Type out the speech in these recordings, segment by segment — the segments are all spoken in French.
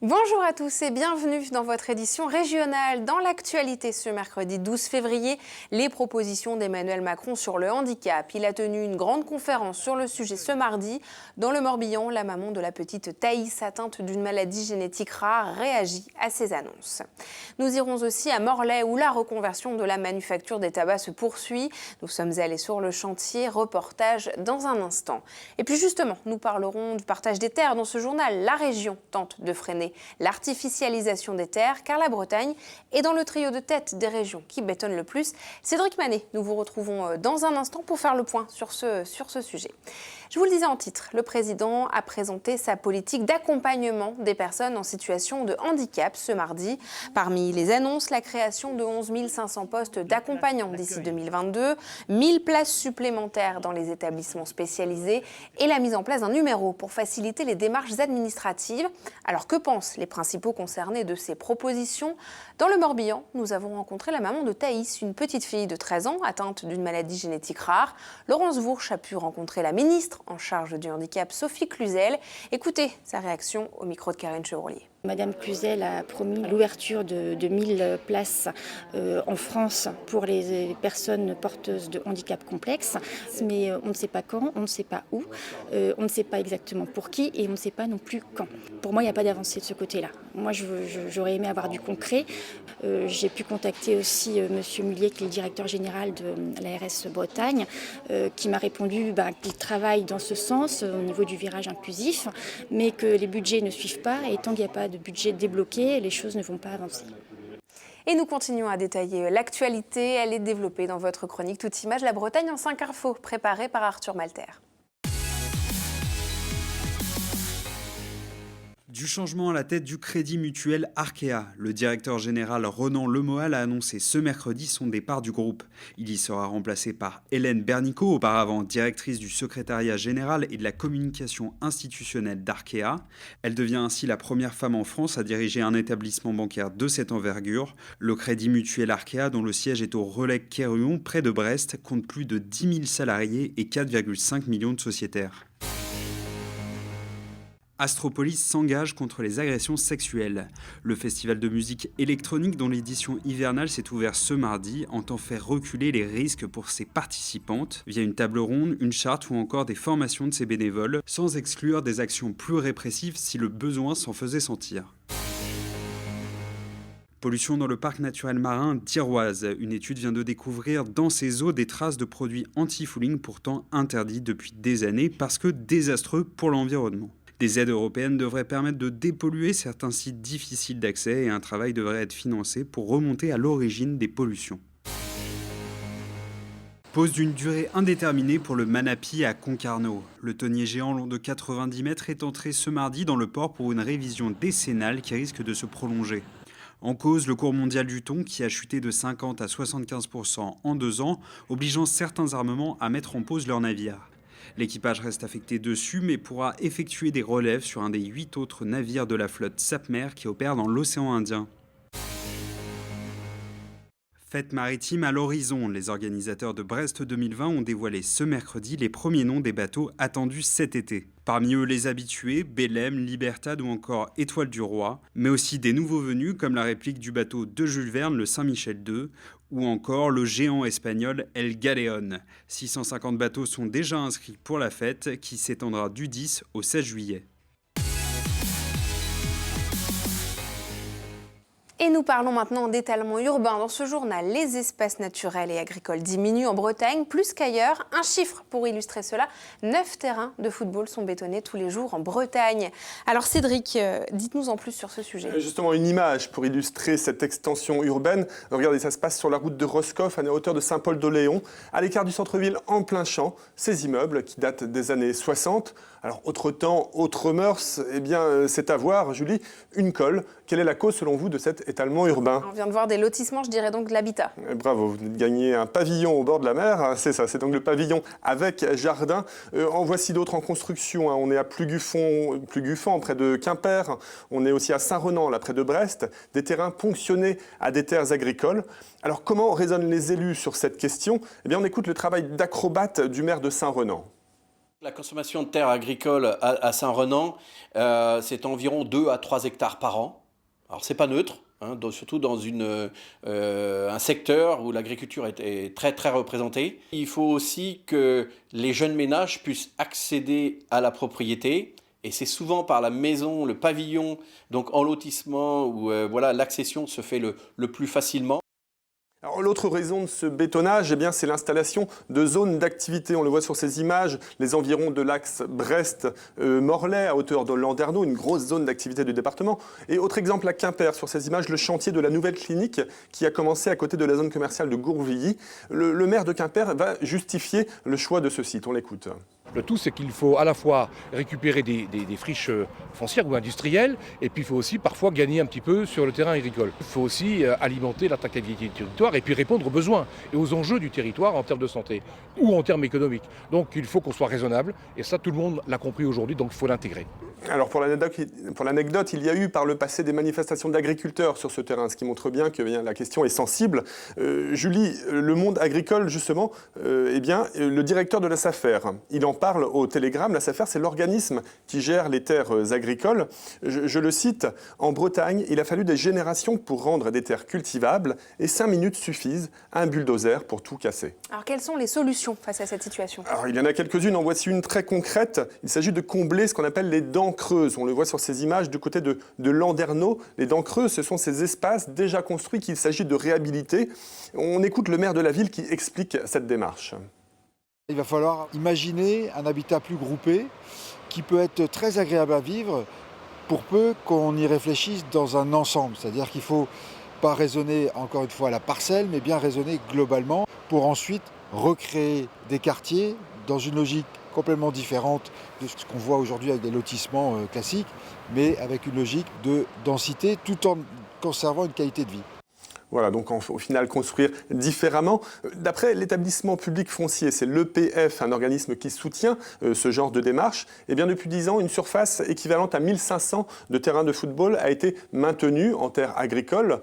Bonjour à tous et bienvenue dans votre édition régionale. Dans l'actualité ce mercredi 12 février, les propositions d'Emmanuel Macron sur le handicap. Il a tenu une grande conférence sur le sujet ce mardi. Dans le Morbihan, la maman de la petite Thaïs, atteinte d'une maladie génétique rare, réagit à ces annonces. Nous irons aussi à Morlaix où la reconversion de la manufacture des tabacs se poursuit. Nous sommes allés sur le chantier, reportage dans un instant. Et puis justement, nous parlerons du partage des terres dans ce journal. La région tente de freiner l'artificialisation des terres, car la Bretagne est dans le trio de tête des régions qui bétonnent le plus. Cédric Manet, nous vous retrouvons dans un instant pour faire le point sur ce sujet. Je vous le disais en titre, le président a présenté sa politique d'accompagnement des personnes en situation de handicap ce mardi. Parmi les annonces, la création de 11 500 postes d'accompagnants d'ici 2022, 1000 places supplémentaires dans les établissements spécialisés et la mise en place d'un numéro pour faciliter les démarches administratives. Alors que pensent les principaux concernés de ces propositions? Dans le Morbihan, nous avons rencontré la maman de Thaïs, une petite fille de 13 ans atteinte d'une maladie génétique rare. Laurence Vourche a pu rencontrer la ministre en charge du handicap, Sophie Cluzel. Écoutez sa réaction au micro de Karine Chevrolier. Madame Cluzel a promis l'ouverture de 1000 places en France pour les personnes porteuses de handicap complexe. Mais on ne sait pas quand, on ne sait pas où, on ne sait pas exactement pour qui et on ne sait pas non plus quand. Pour moi, il n'y a pas d'avancée de ce côté-là. Moi, j'aurais aimé avoir du concret. J'ai pu contacter aussi Monsieur Mullier, qui est le directeur général de l'ARS Bretagne, qui m'a répondu qu'il travaille dans ce sens au niveau du virage inclusif, mais que les budgets ne suivent pas et tant qu'il n'y a pas de budget débloqué, les choses ne vont pas avancer. Et nous continuons à détailler l'actualité. Elle est développée dans votre chronique Toute Image, la Bretagne en 5 infos, préparée par Arthur Malter. Du changement à la tête du Crédit Mutuel Arkea. Le directeur général Ronan Lemoal a annoncé ce mercredi son départ du groupe. Il y sera remplacé par Hélène Bernicot, auparavant directrice du secrétariat général et de la communication institutionnelle d'Arkea. Elle devient ainsi la première femme en France à diriger un établissement bancaire de cette envergure. Le Crédit Mutuel Arkea, dont le siège est au Relais-Quéruon, près de Brest, compte plus de 10 000 salariés et 4,5 millions de sociétaires. Astropolis s'engage contre les agressions sexuelles. Le festival de musique électronique dont l'édition hivernale s'est ouverte ce mardi entend faire reculer les risques pour ses participantes via une table ronde, une charte ou encore des formations de ses bénévoles, sans exclure des actions plus répressives si le besoin s'en faisait sentir. Pollution dans le parc naturel marin d'Iroise. Une étude vient de découvrir dans ses eaux des traces de produits anti-fouling pourtant interdits depuis des années parce que désastreux pour l'environnement. Des aides européennes devraient permettre de dépolluer certains sites difficiles d'accès et un travail devrait être financé pour remonter à l'origine des pollutions. Pause d'une durée indéterminée pour le Manapi à Concarneau. Le tonnier géant long de 90 mètres est entré ce mardi dans le port pour une révision décennale qui risque de se prolonger. En cause, le cours mondial du thon qui a chuté de 50 à 75% en 2 ans, obligeant certains armements à mettre en pause leurs navires. L'équipage reste affecté dessus, mais pourra effectuer des relèves sur un des 8 autres navires de la flotte Sapmer qui opère dans l'océan Indien. Fête maritime à l'horizon. Les organisateurs de Brest 2020 ont dévoilé ce mercredi les premiers noms des bateaux attendus cet été. Parmi eux, les habitués, Belém, Libertad ou encore Étoile du Roi, mais aussi des nouveaux venus comme la réplique du bateau de Jules Verne, le Saint-Michel II, ou encore le géant espagnol El Galeón. 650 bateaux sont déjà inscrits pour la fête qui s'étendra du 10 au 16 juillet. Et nous parlons maintenant d'étalement urbain. Dans ce journal, les espaces naturels et agricoles diminuent en Bretagne plus qu'ailleurs. Un chiffre pour illustrer cela, 9 terrains de football sont bétonnés tous les jours en Bretagne. Alors Cédric, dites-nous en plus sur ce sujet. Justement, une image pour illustrer cette extension urbaine. Regardez, ça se passe sur la route de Roscoff, à la hauteur de Saint-Paul-d'Oléon, à l'écart du centre-ville, en plein champ. Ces immeubles qui datent des années 60. Alors, autre temps, autre mœurs, eh bien, c'est à voir, Julie, une colle. Quelle est la cause, selon vous, de cet étalement urbain? On vient de voir des lotissements, je dirais donc de l'habitat. Bravo, vous venez de gagner un pavillon au bord de la mer, c'est ça, c'est donc le pavillon avec jardin. En voici d'autres en construction, on est à Plugufan, près de Quimper, on est aussi à Saint-Renan, là près de Brest, des terrains ponctionnés à des terres agricoles. Alors, comment raisonnent les élus sur cette question? Eh bien, on écoute le travail d'acrobate du maire de Saint-Renan. La consommation de terres agricoles à Saint-Renan, c'est environ 2 à 3 hectares par an. Alors c'est pas neutre, hein, surtout dans un secteur où l'agriculture est très très représentée. Il faut aussi que les jeunes ménages puissent accéder à la propriété. Et c'est souvent par la maison, le pavillon, donc en lotissement, où l'accession se fait le plus facilement. Alors, l'autre raison de ce bétonnage, c'est l'installation de zones d'activité. On le voit sur ces images, les environs de l'axe Brest-Morlaix à hauteur de Landerneau, une grosse zone d'activité du département. Et autre exemple à Quimper, sur ces images, le chantier de la nouvelle clinique qui a commencé à côté de la zone commerciale de Gourvilly. Le maire de Quimper va justifier le choix de ce site. On l'écoute. Le tout, c'est qu'il faut à la fois récupérer des friches foncières ou industrielles, et puis il faut aussi parfois gagner un petit peu sur le terrain agricole. Il faut aussi alimenter l'attractivité du territoire et puis répondre aux besoins et aux enjeux du territoire en termes de santé ou en termes économiques. Donc il faut qu'on soit raisonnable, et ça tout le monde l'a compris aujourd'hui, donc il faut l'intégrer. Alors pour l'anecdote, il y a eu par le passé des manifestations d'agriculteurs sur ce terrain, ce qui montre bien que la question est sensible. Julie, le monde agricole justement, le directeur de la SAFER, il en parle au Télégramme. La SAFER, c'est l'organisme qui gère les terres agricoles. Je le cite, en Bretagne, il a fallu des générations pour rendre des terres cultivables et 5 minutes suffisent à un bulldozer pour tout casser. Alors quelles sont les solutions face à cette situation ? Alors il y en a quelques-unes, en voici une très concrète. Il s'agit de combler ce qu'on appelle les dents creuses. On le voit sur ces images du côté de Landerneau. Les dents creuses, ce sont ces espaces déjà construits qu'il s'agit de réhabiliter. On écoute le maire de la ville qui explique cette démarche. Il va falloir imaginer un habitat plus groupé qui peut être très agréable à vivre pour peu qu'on y réfléchisse dans un ensemble. C'est-à-dire qu'il ne faut pas raisonner encore une fois à la parcelle, mais bien raisonner globalement pour ensuite recréer des quartiers dans une logique complètement différente de ce qu'on voit aujourd'hui avec des lotissements classiques, mais avec une logique de densité tout en conservant une qualité de vie. Voilà, donc au final, construire différemment. D'après l'établissement public foncier, c'est l'EPF, un organisme qui soutient ce genre de démarche. Et bien depuis 10 ans, une surface équivalente à 1500 de terrains de football a été maintenue en terres agricoles.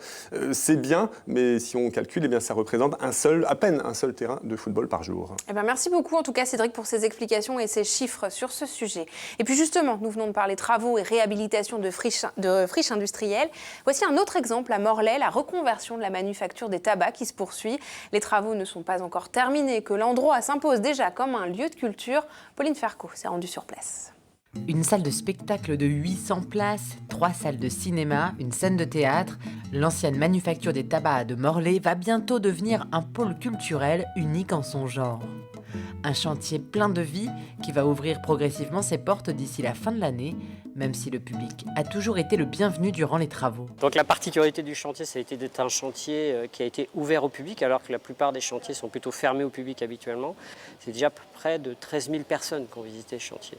C'est bien, mais si on calcule, ça représente à peine un seul terrain de football par jour. Merci beaucoup en tout cas Cédric pour ces explications et ces chiffres sur ce sujet. Et puis justement, nous venons de parler travaux et réhabilitation de friches industrielles. Voici un autre exemple à Morlaix, la reconversion de la manufacture des tabacs qui se poursuit. Les travaux ne sont pas encore terminés, que l'endroit s'impose déjà comme un lieu de culture. Pauline Ferco s'est rendue sur place. Une salle de spectacle de 800 places, 3 salles de cinéma, une scène de théâtre. L'ancienne manufacture des tabacs de Morlaix va bientôt devenir un pôle culturel unique en son genre. Un chantier plein de vie qui va ouvrir progressivement ses portes d'ici la fin de l'année, même si le public a toujours été le bienvenu durant les travaux. Donc la particularité du chantier, ça a été d'être un chantier qui a été ouvert au public, alors que la plupart des chantiers sont plutôt fermés au public habituellement. C'est déjà près de 13 000 personnes qui ont visité le chantier.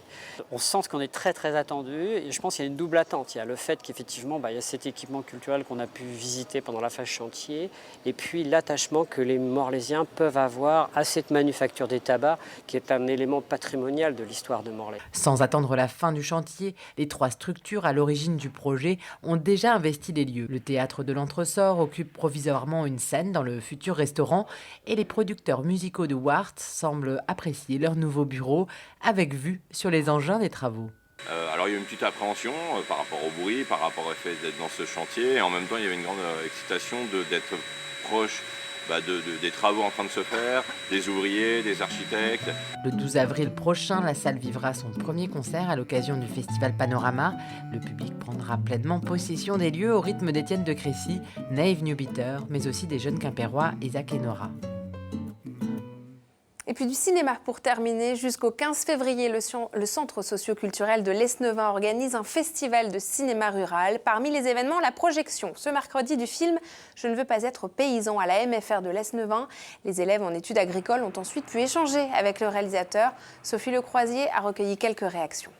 On sent qu'on est très très attendu et je pense qu'il y a une double attente. Il y a le fait qu'effectivement, il y a cet équipement culturel qu'on a pu visiter pendant la phase chantier et puis l'attachement que les Morlaisiens peuvent avoir à cette manufacture des tabacs qui est un élément patrimonial de l'histoire de Morlaix. Sans attendre la fin du chantier, les 3 structures à l'origine du projet ont déjà investi les lieux. Le théâtre de l'Entresort occupe provisoirement une scène dans le futur restaurant et les producteurs musicaux de Wart semblent apprécier leur nouveau bureau avec vue sur les engins des travaux. Alors il y a eu une petite appréhension par rapport au bruit, par rapport au fait d'être dans ce chantier et en même temps il y avait une grande excitation d'être proche des travaux en train de se faire, des ouvriers, des architectes. Le 12 avril prochain, la salle vivra son premier concert à l'occasion du festival Panorama. Le public prendra pleinement possession des lieux au rythme d'Étienne de Crécy, Nave Newbeater, mais aussi des jeunes Quimpérois, Isaac et Nora. Et puis du cinéma pour terminer. Jusqu'au 15 février, le centre socio-culturel de l'Esnevin organise un festival de cinéma rural. Parmi les événements, la projection ce mercredi du film « Je ne veux pas être paysan » à la MFR de l'Esnevin. Les élèves en études agricoles ont ensuite pu échanger avec le réalisateur. Sophie Lecroisier a recueilli quelques réactions.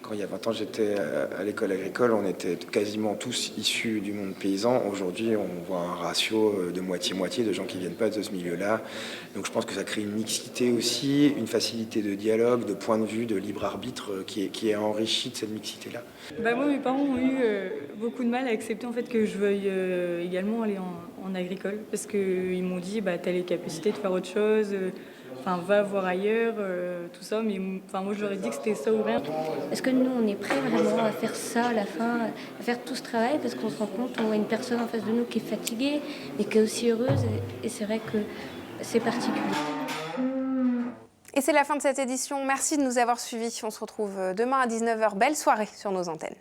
Quand il y a 20 ans, j'étais à l'école agricole, on était quasiment tous issus du monde paysan. Aujourd'hui, on voit un ratio de moitié-moitié de gens qui ne viennent pas de ce milieu-là. Donc je pense que ça crée une mixité aussi, une facilité de dialogue, de point de vue, de libre arbitre qui est enrichie de cette mixité-là. Moi, mes parents ont eu beaucoup de mal à accepter en fait, que je veuille également aller en agricole. Parce qu'ils m'ont dit, tu as les capacités de faire autre chose. va voir ailleurs, tout ça. Mais moi, je leur ai dit que c'était ça ou rien. Est-ce que nous, on est prêts vraiment à faire ça à la fin, à faire tout ce travail, parce qu'on se rend compte, on voit une personne en face de nous qui est fatiguée, mais qui est aussi heureuse, et c'est vrai que c'est particulier. Et c'est la fin de cette édition. Merci de nous avoir suivis. On se retrouve demain à 19h. Belle soirée sur nos antennes.